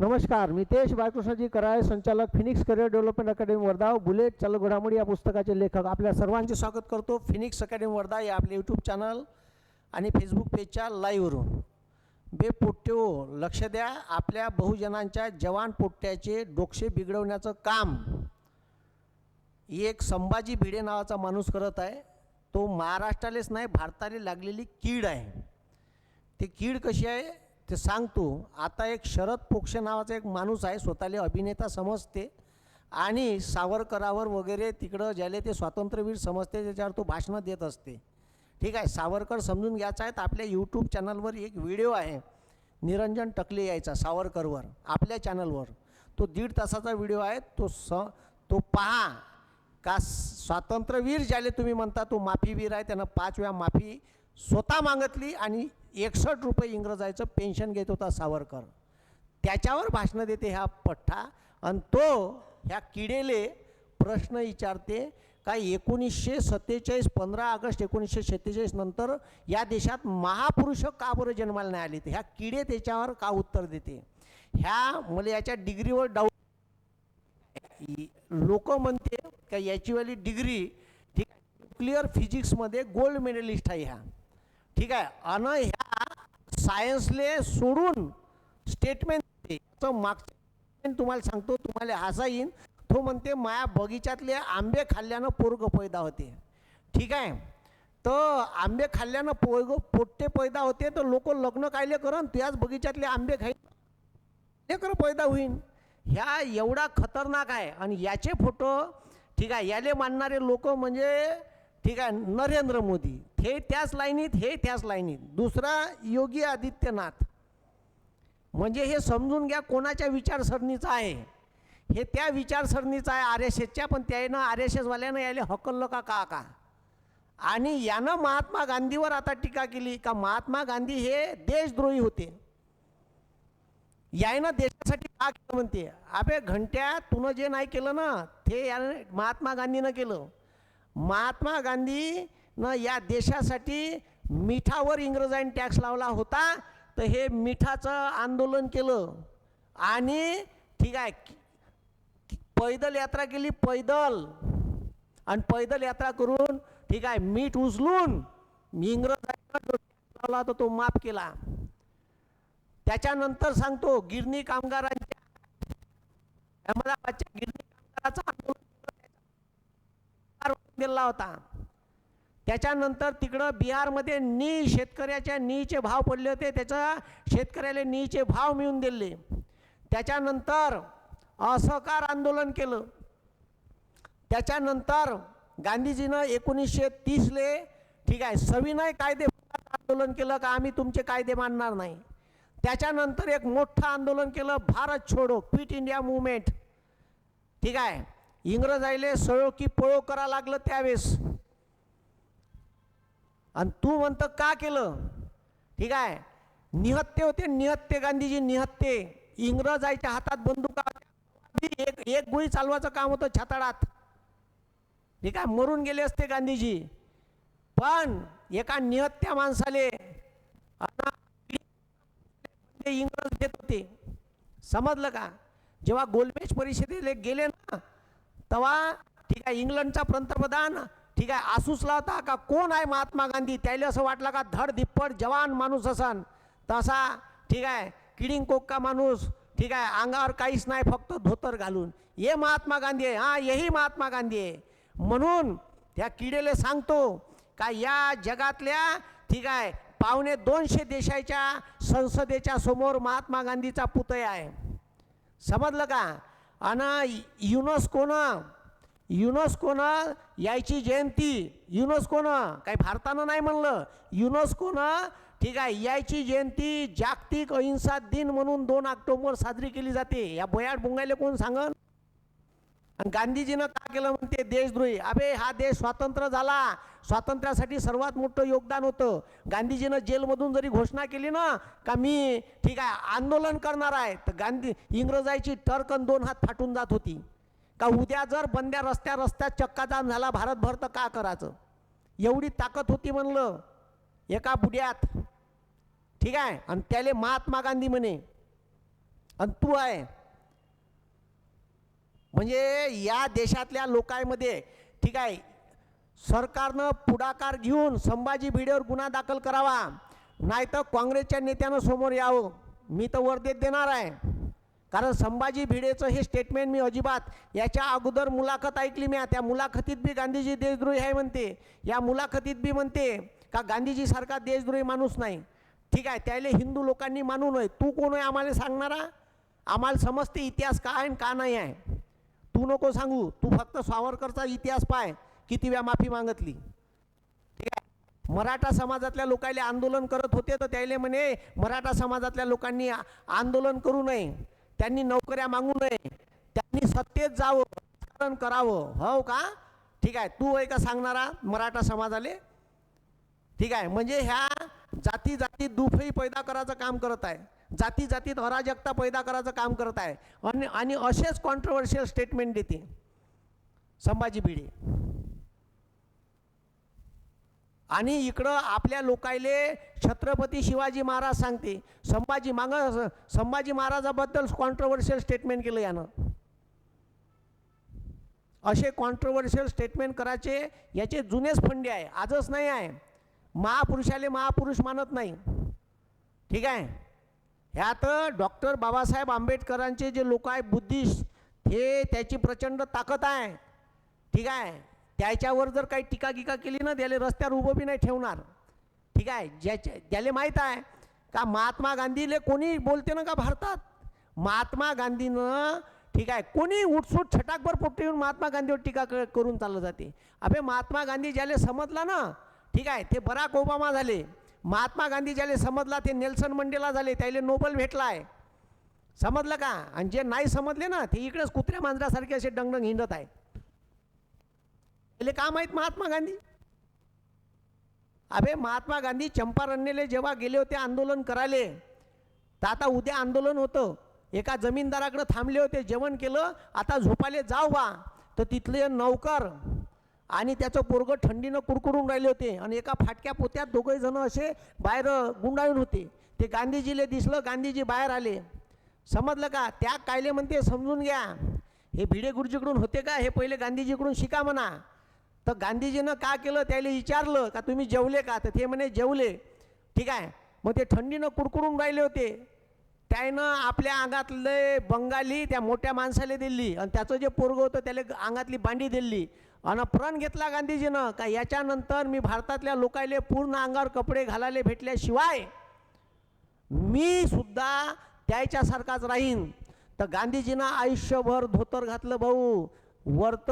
नमस्कार, मी तेज बाळकृष्णजी कराळे, संचालक Phoenix career development academy Wardha, bullet चालक घडामोडी या पुस्तकाचे लेखक. आपल्या सर्वांचे स्वागत करतो फिनिक्स अकॅडमी वर्धा या आपल्या यूट्यूब चॅनल आणि फेसबुक पेजच्या लाईव्हवरून. पोट्ट्यो लक्ष द्या, आपल्या बहुजनांच्या जवान पोट्ट्याचे डोके बिघडवण्याचं काम एक संभाजी भिडे नावाचा माणूस करत आहे. तो महाराष्ट्रालेच नाही, भारताला लागलेली कीड आहे. ती कीड कशी आहे ते सांगतो. आता एक शरद पोक्षे नावाचा एक माणूस आहे, स्वतःला अभिनेता समजते आणि सावरकरावर वगैरे तिकडं ज्याले ते स्वातंत्र्यवीर समजते त्याच्यावर तो भाषणं देत असते. ठीक आहे, सावरकर समजून घ्यायचा आहे. तर आपल्या यूट्यूब चॅनलवर एक व्हिडिओ आहे निरंजन टकले यायचा सावरकरवर, आपल्या चॅनलवर. तो 1.5 तासाचा व्हिडिओ आहे. तो पहा का स्वातंत्र्यवीर ज्याले तुम्ही म्हणता तो माफीवीर आहे. त्यानं 5 वेळा माफी स्वतः मागितली आणि 61 रुपये इंग्रजाचं पेन्शन घेत होता सावरकर. त्याच्यावर भाषणं देते ह्या पठ्ठा. आणि तो ह्या किडेले प्रश्न विचारते का 1947 15 ऑगस्ट 1947 नंतर या देशात महापुरुष का बरं जन्माला नाही आले. ह्या किडे त्याच्यावर का उत्तर देते. ह्या मला याच्या डिग्रीवर डाऊट. लोक म्हणते का याचीवाली डिग्री ठीक आहे, न्यूक्लिअर फिजिक्समध्ये गोल्ड मेडलिस्ट आहे ह्या. ठीक आहे, आणि ह्या सायन्सले सोडून स्टेटमेंट याचं मागचं तुम्हाला सांगतो, तुम्हाला हसा येईन. तो म्हणते माया बगीच्यातले आंबे खाल्ल्यानं पोरग पैदा होते. ठीक आहे, तर आंबे खाल्ल्यानं पोट्टे पैदा होते, तर लोक लग्न कायले करन, त्याच बगीच्यातले आंबे खाई लेकर पैदा होईन. ह्या एवढा खतरनाक आहे. आणि याचे फोटो ठीक आहे, याले मानणारे लोक म्हणजे ठीक आहे नरेंद्र मोदी, हे त्याच लाईनीत, हे त्याच लाईनीत. दुसरा योगी आदित्यनाथ. म्हणजे हे समजून घ्या कोणाच्या विचारसरणीचं आहे. हे त्या विचारसरणीचं आहे RSSच्या. पण त्यानं RSSवाल्यानं यायला हकललं का. आणि यानं महात्मा गांधीवर आता टीका केली का महात्मा गांधी हे देशद्रोही होते. यायनं देशासाठी का केलं म्हणते. अबे घंट्या, तुनं जे नाही केलं ना ते यानं महात्मा गांधीनं केलं. महात्मा गांधीनं या देशासाठी मिठावर इंग्रजांनी टॅक्स लावला होता, तर हे मिठाचं आंदोलन केलं. आणि ठीक आहे पैदल यात्रा केली, पैदल. आणि पैदल यात्रा करून ठीक आहे मीठ उचलून इंग्रजांना लावला तर तो माफ केला. त्याच्यानंतर सांगतो गिरणी कामगारांच्या अहमदाबादच्या गिरणी कामगाराचा आंदोलन दिला होता. त्याच्यानंतर तिकडं बिहारमध्ये शेतकऱ्याच्या नीचे भाव पडले होते, त्याचा शेतकऱ्याला नीचे भाव मिळून दिले. त्याच्यानंतर असहकार आंदोलन केलं. त्याच्यानंतर गांधीजीनं 1930 ठीक आहे सविनय कायदे आंदोलन केलं का आम्ही तुमचे कायदे मानणार नाही. त्याच्यानंतर एक मोठं आंदोलन केलं भारत छोडो, क्विट इंडिया मूवमेंट. ठीक आहे, इंग्रजाईले सळो की पळो करा लागलं त्यावेळेस. आणि तू म्हणतं का केलं. ठीक आहे, निहत्ते होते, निहत्ते गांधीजी निहत्ते. इंग्रजाईच्या हातात बंदुका, एक गोळी चालवायचं काम होतं छाताडात. ठीक आहे, मरून गेले असते गांधीजी. पण एका निहत्त्या माणसाले इंग्रज देत होते. समजलं का. जेव्हा गोलमेज परिषदेला गेले ना तेव्हा ठीक आहे इंग्लंडचा पंतप्रधान ठीक आहे आसूसला होता का कोण आहे महात्मा गांधी. त्याला असं वाटलं का धड धिप्पड जवान माणूस असन. तसा ठीक आहे किडिंग कोक्का माणूस. ठीक आहे, अंगावर काहीच नाही, फक्त धोतर घालून. ये महात्मा गांधी आहे, हां यही महात्मा गांधी आहे. म्हणून त्या किडेले सांगतो का या जगातल्या ठीक आहे 250 देशाच्या संसदेच्या समोर महात्मा गांधीचा पुतळा आहे. समजलं का. आणि युनेस्कोनं यायची जयंती, युनेस्कोनं काही भारतानं नाही म्हणलं, युनेस्कोनं ठीक आहे यायची जयंती जागतिक अहिंसा दिन म्हणून 2 ऑक्टोबर साजरी केली जाते. या बोयाड बुंगायला कोण सांगन. आणि गांधीजीनं का केलं म्हणते देशद्रोही. अबे हा देश स्वतंत्र झाला, स्वातंत्र्यासाठी सर्वात मोठं योगदान होतं. गांधीजीनं जेलमधून जरी घोषणा केली ना का मी ठीक आहे आंदोलन करणार आहे, तर इंग्रजाची टर्कन 2 हात फाटून जात होती. का उद्या जर बंद्या रस्त्यात चक्काजाम झाला भारतभर तर का करायचं. एवढी ताकद होती म्हणलं एका बुड्यात. ठीक आहे, आणि त्याले महात्मा गांधी म्हणे. आणि तू आहे. म्हणजे या देशातल्या लोकांमध्ये ठीक आहे, सरकारनं पुढाकार घेऊन संभाजी भिडेवर गुन्हा दाखल करावा, नाहीतर काँग्रेसच्या नेत्यानं समोर यावं. मी तर वर्देत देणार आहे. कारण संभाजी भिडेचं हे स्टेटमेंट मी अजिबात, याच्या अगोदर मुलाखत ऐकली मी, त्या मुलाखतीत बी गांधीजी देशद्रोही आहे म्हणते, या मुलाखतीत बी म्हणते का गांधीजीसारखा देशद्रोही माणूस नाही. ठीक आहे, त्याला हिंदू लोकांनी मानू नये. तू कोण आहे आम्हाला सांगणारा? आम्हाला समजते इतिहास काय आणि का नाही आहे. तू नको सांगू, तू फक्त सावरकरचा इतिहास पाय, किती वेळा माफी मागितली. ठीक आहे, मराठा समाजातल्या लोकांना आंदोलन करत होते तर त्याला म्हणे मराठा समाजातल्या लोकांनी आंदोलन करू नये, त्यांनी नोकऱ्या मागू नये, त्यांनी सत्तेत जावं, राजकारण करावं. हो का? ठीक आहे, तू आहे का सांगणारा मराठा समाजाले? ठीक आहे, म्हणजे ह्या जाती जातीत दुफई पैदा करायचं काम करत आहे, जाती जातीत अराजकता पैदा करायचं काम करत आहे. आणि असेच कॉन्ट्रोवर्शियल स्टेटमेंट देते संभाजी भिडे. आणि इकडं आपल्या लोकायले छत्रपती शिवाजी महाराज सांगते. संभाजी महाराजाबद्दल कॉन्ट्रोवर्शियल स्टेटमेंट केलं यानं. असे कॉन्ट्रोवर्शियल स्टेटमेंट करायचे याचे जुनेच फंडे आहे, आजच नाही आहे. महापुरुषाले महापुरुष मानत नाही. ठीक आहे, ह्यात डॉक्टर बाबासाहेब आंबेडकरांचे जे लोक आहे बुद्धिस्ट, हे त्याची प्रचंड ताकद आहे. ठीक आहे, त्याच्यावर जर काही टीका गिका केली ना, त्याला रस्त्यावर उभं बी नाही ठेवणार. ठीक आहे, ज्याला माहीत आहे का महात्मा गांधीले कोणी बोलते ना का भारतात, महात्मा गांधीनं ठीक आहे कोणी उठसूट छटाकभर पोट्टे येऊन महात्मा गांधीवर टीका करून चाललं जाते. अबे महात्मा गांधी ज्याला समजला ना, ठीक आहे, ते बराक ओबामा झाले. महात्मा गांधी ज्याला समजला ते नेल्सन मंडेला झाले, त्याला नोबेल भेटला आहे. समजलं का? आणि जे नाही समजले ना ते इकडेच कुत्र्या मांजरासारखे असे डंगडंग हिंडत आहे. त्याला का माहीत महात्मा गांधी? अबे महात्मा गांधी चंपारण्यले जेव्हा गेले होते आंदोलन करायले, तर आता उद्या आंदोलन होतं, एका जमीनदाराकडे थांबले होते, जेवण केलं, आता झोपाले जाव बा, तर तिथले नौकर आणि त्याचं पोरगं थंडीनं कुडकुडून राहिले होते आणि एका फाटक्या पोत्यात दोघे जण असे बाहेर गुंडाळून होते. ते गांधीजीले दिसलं, गांधीजी बाहेर आले. समजलं का? त्या कायले म्हणते समजून घ्या, हे भिडे गुरुजीकडून होते का, हे पहिले गांधीजीकडून शिका म्हणा. तर गांधीजीनं का केलं, त्याला विचारलं का तुम्ही जेवले का, तर ते म्हणे जेवले. ठीक आहे, मग ते थंडीनं कुडकुडून राहिले होते, त्यानं आपल्या अंगातले बंगाली त्या मोठ्या माणसाला दिली आणि त्याचं जे पोरगं होतं त्याला अंगातली बांडी दिली आणि प्रण घेतला गांधीजीनं का याच्यानंतर मी भारतातल्या लोकायले पूर्ण अंगावर कपडे घालायला भेटल्याशिवाय मी सुद्धा त्याच्यासारखाच राहीन. तर गांधीजीनं आयुष्यभर धोतर घातलं भाऊ. वरत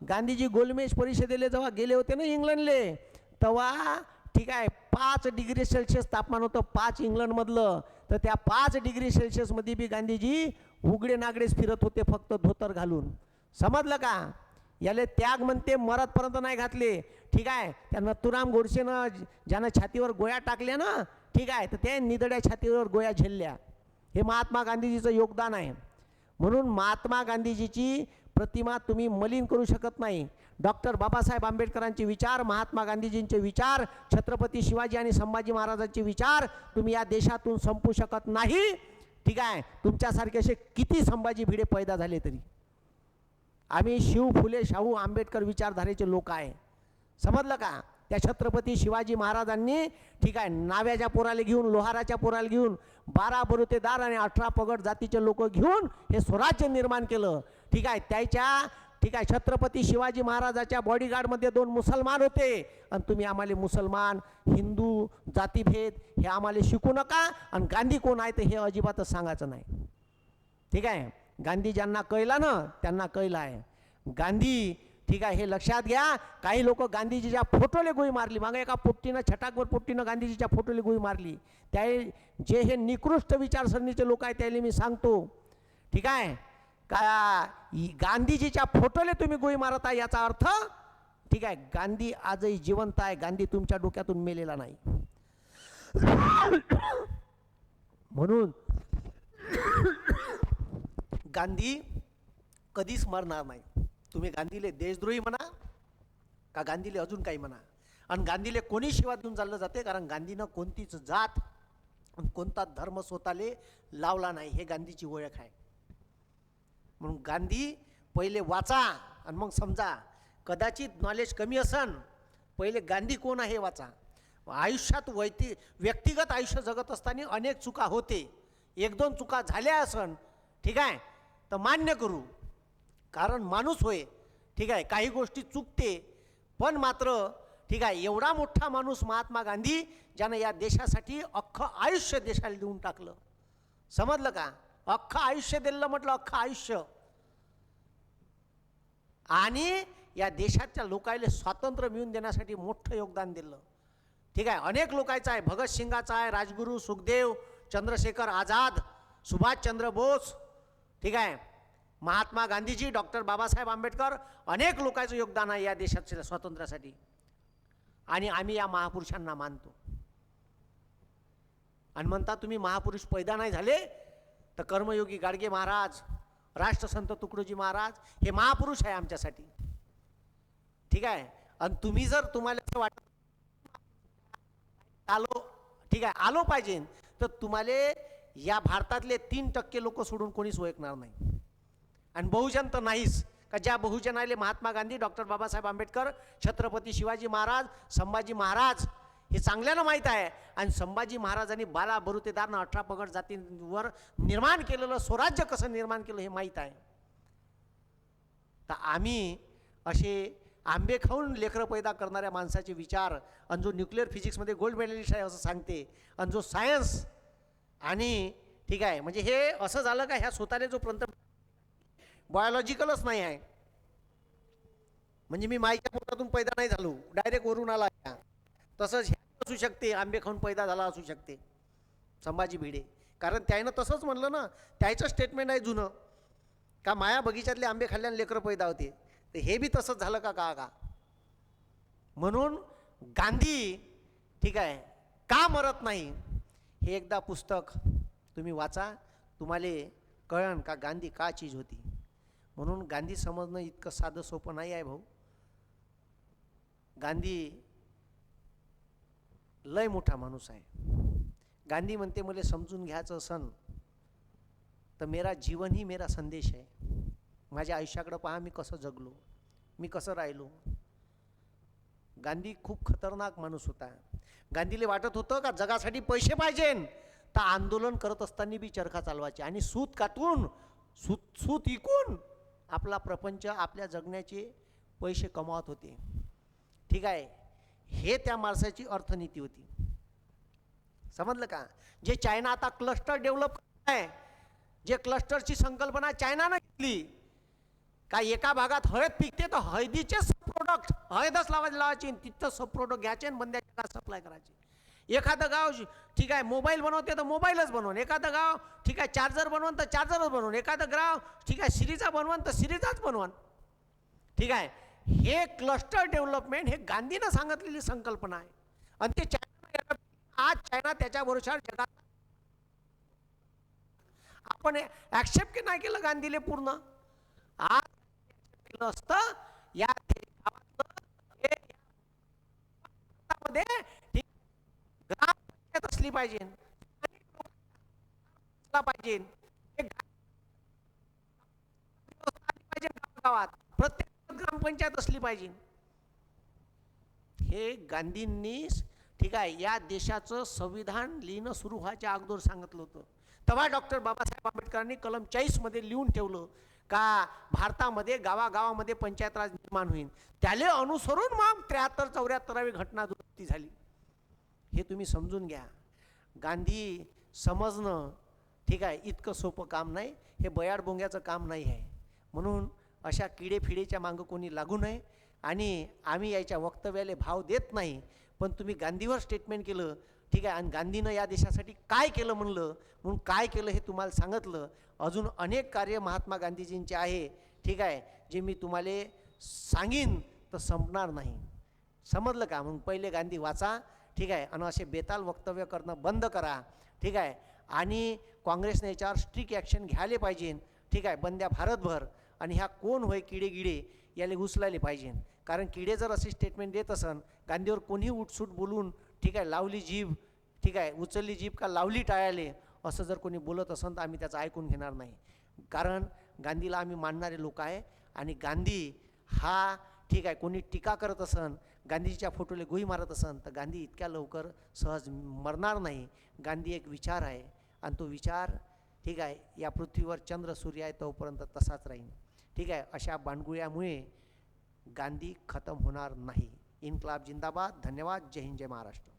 गांधीजी गोलमेज परिषदेला जेव्हा गेले होते ना इंग्लंडले, तेव्हा ठीक आहे 5 डिग्री सेल्सिअस तापमान होतं, 5 इंग्लंडमधलं. तर त्या 5 डिग्री सेल्सिअसमध्ये बी गांधीजी उघडे नागडेच फिरत होते फक्त धोतर घालून. समजलं का? याले त्याग म्हणते, मरतपर्यंत नाही घातले. ठीक आहे, त्या नथुराम गोडसेनं ज्यानं छातीवर गोळ्या टाकल्या ना, ठीक आहे, तर त्या निदड्या छातीवर गोळ्या झेलल्या. हे महात्मा गांधीजीचं योगदान आहे. म्हणून महात्मा गांधीजीची प्रतिमा तुम्ही मलिन करू शकत नाही. डॉक्टर बाबासाहेब आंबेडकरांचे विचार, महात्मा गांधीजींचे विचार, छत्रपती शिवाजी आणि संभाजी महाराजांचे विचार तुम्ही या देशातून संपू शकत नाही. ठीक आहे, तुमच्यासारखे असे किती संभाजी भिडे पैदा झाले तरी. आम्ही शिव फुले शाहू आंबेडकर विचारधारेचे लोक आहे. समजलं का? त्या छत्रपती शिवाजी महाराजांनी ठीक आहे नाव्याच्या पोराला घेऊन, लोहाराच्या पोराला घेऊन, 12 बलुतेदार आणि 18 पगड जातीचे लोक घेऊन हे स्वराज्य निर्माण केलं. ठीक आहे, त्याच्या ठीक आहे छत्रपती शिवाजी महाराजाच्या बॉडीगार्डमध्ये 2 मुसलमान होते आणि तुम्ही आम्हाला मुसलमान हिंदू जातीभेद हे आम्हाला शिकू नका. आणि गांधी कोण आहे ते हे अजिबातच सांगायचं नाही. ठीक आहे, गांधी ज्यांना कळला ना त्यांना कळलं आहे गांधी. ठीक आहे, हे लक्षात घ्या. काही लोक गांधीजीच्या फोटोले गोळी मारली, मागे एका पोट्टीनं छटाकवर पोट्टीनं गांधीजीच्या फोटोले गोळी मारली. त्या जे हे निकृष्ट विचारसरणीचे लोक आहेत त्याला मी सांगतो, ठीक आहे का, गांधीजीच्या फोटोले तुम्ही गोळी मारत आहे याचा अर्थ ठीक आहे गांधी आजही जिवंत आहे. गांधी तुमच्या डोक्यातून मेलेला नाही. म्हणून गांधी कधीच मरणार नाही. तुम्ही गांधीले देशद्रोही म्हणा का गांधीले अजून काही म्हणा, आणि गांधीले कोणी शिवा देऊन चाललं जाते, कारण गांधीनं कोणतीच जात आणि कोणता धर्म स्वतःले लावला नाही, हे गांधीची ओळख आहे. म्हणून गांधी पहिले वाचा आणि मग समजा. कदाचित नॉलेज कमी असन, पहिले गांधी कोण आहे वाचा. आयुष्यात व्यक्तिगत आयुष्य जगत असताना अनेक चुका होते, एक दोन चुका झाल्या असन, ठीक आहे, तर मान्य करू, कारण माणूस होय, ठीक आहे, काही गोष्टी चुकते. पण मात्र ठीक आहे, एवढा मोठा माणूस महात्मा गांधी, ज्यानं या देशासाठी अख्खं आयुष्य देशाला देऊन टाकलं. समजलं का? अख्खं आयुष्य दिलं म्हटलं, अख्खं आयुष्य. आणि या देशाच्या लोकांना स्वातंत्र्य मिळवून देण्यासाठी मोठं योगदान दिलं. ठीक आहे, अनेक लोकांचं आहे, भगतसिंगाचा आहे, राजगुरू, सुखदेव, चंद्रशेखर आझाद, सुभाषचंद्र बोस, ठीक आहे, महात्मा गांधीजी, डॉक्टर बाबासाहेब आंबेडकर, अनेक लोकांचं योगदान आहे या देशाच्या स्वातंत्र्यासाठी. आणि आम्ही या महापुरुषांना मानतो. आणि म्हणता तुम्ही महापुरुष पैदा नाही झाले, तर कर्मयोगी गाडगे महाराज, राष्ट्रसंत तुकडोजी महाराज हे महापुरुष आहे आमच्यासाठी. ठीक आहे. आणि तुम्ही जर तुम्हाला असं वाटत आलो, ठीक आहे, आलो पाहिजे, तर तुम्हाला या भारतातले 3% लोक सोडून कोणीच ओळखणार नाही. आणि बहुजन तर नाहीच, का ज्या बहुजनाले महात्मा गांधी, डॉक्टर बाबासाहेब आंबेडकर, छत्रपती शिवाजी महाराज, संभाजी महाराज हे चांगल्यानं माहीत आहे. आणि संभाजी महाराजांनी 12 बरुतेदारनं 18 पगड जातींवर निर्माण केलेलं स्वराज्य कसं निर्माण केलं हे माहीत आहे. तर आम्ही असे आंबे खाऊन लेकरं पैदा करणाऱ्या माणसाचे विचार, आणि जो न्यूक्लिअर फिजिक्समध्ये गोल्ड मेडलिस्ट आहे असं सांगते, आणि जो सायन्स आणि ठीक आहे, म्हणजे हे असं झालं का ह्या स्वतःला जो पंत बायोलॉजिकलच नाही आहे. म्हणजे मी माईच्या पोटातून पैदा नाही झालो, डायरेक्ट वरून आला. तसंच हे असू शकते, आंबे खाऊन पैदा झाला असू शकते संभाजी भिडे, कारण त्यानं तसंच म्हणलं ना, त्याचं स्टेटमेंट आहे जुनं, का माया बगीच्यातले आंबे खाल्ल्याने लेकरं पैदा होते. तर हे बी तसंच झालं का? म्हणून गांधी, ठीक आहे, का मरत नाही, हे एकदा पुस्तक तुम्ही वाचा, तुम्हाला कळण का गांधी का चीज होती. म्हणून गांधी समजणं इतकं साधं सोपं नाही आहे भाऊ. गांधी लय मोठा माणूस आहे. गांधी म्हणते, मला समजून घ्यायचं असन तर मेरा जीवन ही मेरा संदेश आहे. माझ्या आयुष्याकडं पहा, मी कसं जगलो, मी कसं राहिलो. गांधी खूप खतरनाक माणूस होता. गांधीला वाटत होतं का जगासाठी पैसे पाहिजे, तर आंदोलन करत असताना बी चरखा चालवायचे आणि सूत कातून, सूत विकून आपला प्रपंच, आपल्या जगण्याचे पैसे कमावत होते. ठीक आहे, हे त्या माणसाची अर्थनीती होती. समजलं का? जे चायना आता क्लस्टर डेव्हलप आहे, जे क्लस्टरची संकल्पना चायनानं घेतली, का एका भागात हळद पिकते तर हळदीचे सब प्रोडक्ट हळदच लावायची, तिथं सब प्रोडक्ट घ्यायचे आणि बंद्या जगात सप्लाय करायचे. एखादं गाव ठीक आहे मोबाईल बनवते तर मोबाईलच बनवून, एखादं गाव ठीक आहे चार्जर बनवून तर चार्जरच बनवून, एखादं गाव ठीक आहे सिरीजा बनवून तर सिरीजाच बनवून. ठीक आहे, हे क्लस्टर डेव्हलपमेंट हे गांधीनं सांगितलेली संकल्पना आहे. आणि ते चायना, आज चायना त्याच्या भरोशावर जगात, आपण ॲक्सेप्ट नाही केलं गांधीले पूर्ण. आज केलं असतं या गावामध्ये ग्रामपंचायत असली पाहिजे, पाहिजे गावात प्रत्येक ग्रामपंचायत असली पाहिजे. हे गांधींनी ठीक आहे या देशाचं संविधान लिहिणं सुरू व्हायच्या अगोदर सांगितलं होतं. तेव्हा डॉक्टर बाबासाहेब आंबेडकरांनी कलम 40 मध्ये लिहून ठेवलं का भारतामध्ये गावागावामध्ये पंचायत राज निर्माण होईल. त्याले अनुसरून मग 73-74वी घटना दुरुस्ती झाली. हे तुम्ही समजून घ्या. गांधी समजणं ठीक आहे इतकं सोपं काम नाही, हे बयाड बोंग्याचं काम नाही आहे. म्हणून अशा किडेफिडेच्या मागं कोणी लागू नये. आणि आम्ही याच्या वक्तव्याला भाव देत नाही, पण तुम्ही गांधीवर स्टेटमेंट केलं ठीक आहे, आणि गांधीनं या देशासाठी काय केलं म्हणलं, म्हणून काय केलं हे तुम्हाला सांगितलं. अजून अनेक कार्य महात्मा गांधीजींचे आहे ठीक आहे, जे मी तुम्हाला सांगीन तर संपणार नाही. समजलं का? म्हणून पहिले गांधी वाचा ठीक आहे, आणि असे बेताल वक्तव्य करणं बंद करा ठीक आहे. आणि काँग्रेसने याच्यावर स्ट्रिक्ट ॲक्शन घ्यायला पाहिजे ठीक आहे, बंद्या भारतभर. आणि ह्या कोण होय किडे गिडे याला उचलायला पाहिजे. कारण किडे जर असे स्टेटमेंट देत असन, गांधीवर कोणीही उठसूट बोलून ठीक आहे लावली जीभ ठीक आहे, उचलली जीभ का लावली टाळ्याले, असं जर कोणी बोलत असेल तर आम्ही त्याचं ऐकून घेणार नाही. कारण गांधीला आम्ही मानणारे लोक आहे. आणि गांधी हा ठीक आहे, कोणी टीका करत असन, गांधीजीच्या फोटोला गोळी मारत असन, तर गांधी इतक्या लवकर सहज मरणार नाही. गांधी एक विचार आहे आणि तो विचार ठीक आहे या पृथ्वीवर चंद्र सूर्य आहे तोपर्यंत तसाच राहील. ठीक आहे, अशा बांडगुळ्यामुळे गांधी खतम होणार नाही. इन्कलाब जिंदाबाद. धन्यवाद. जय हिंद, जय महाराष्ट्र.